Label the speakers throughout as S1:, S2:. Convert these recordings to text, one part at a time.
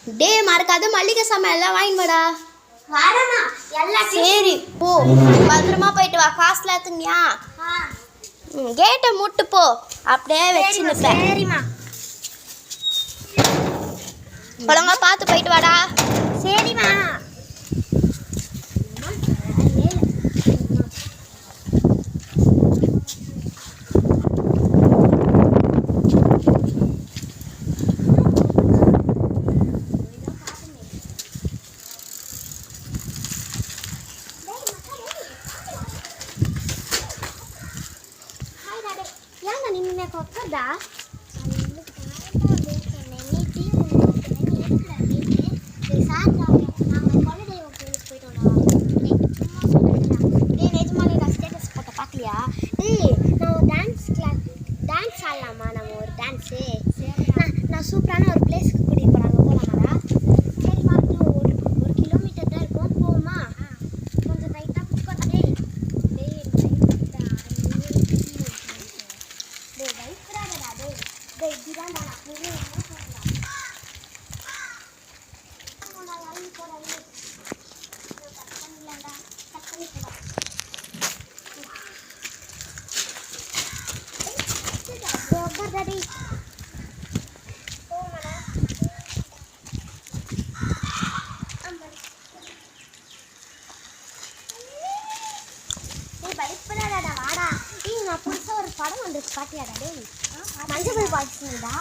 S1: டே மறக்காத மல்லிகை சாமான் எல்லாம் வாங்கிட்டு வாடா.
S2: வரமா எல்லாம்
S1: சரி போ, பத்திரமா போயிட்டு வா. காசுல எடுத்துனியா? கேட்டை மூட்டு போ, அப்படியே வச்சு நிற்பேன்.
S2: சரிம்மா.
S1: ஒழுங்கா பார்த்து போயிட்டு வாடா.
S2: சரிம்மா.
S1: ஏங்க நின்று கொக்கடா?
S2: டான்ஸ் ஆடலாமா? நம்ம ஒரு டான்ஸு. நான் சூப்பரான ஒரு பிளேஸுக்கு கூட்டிகிட்டு போகிறாங்க, போகலாமாடா? சரி பார்த்து ஒரு கிலோமீட்டர் தான் இருக்கும், போகுமா? கொஞ்சம் ரைட்டாக புக் டேய் பயப்படாதடா. டேய் இதுதான்டா நான் புரிய பயப்படாதடா, வாடா. நான் புதுசாக ஒரு படம் வந்துருக்கு, பாத்தியாடா? டேய் மஞ்சள் பாய்ச்சுடா.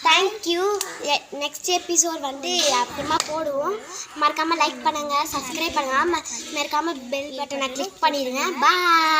S2: தேங்க்யூ. நெக்ஸ்ட் எபிசோட் வந்து அப்புறமா போடுவோம். மறக்காமல் லைக் பண்ணுங்கள், சப்ஸ்கிரைப் பண்ணுங்கள், மறக்காமல் பெல் பட்டனை கிளிக் பண்ணிடுங்க. பாய்.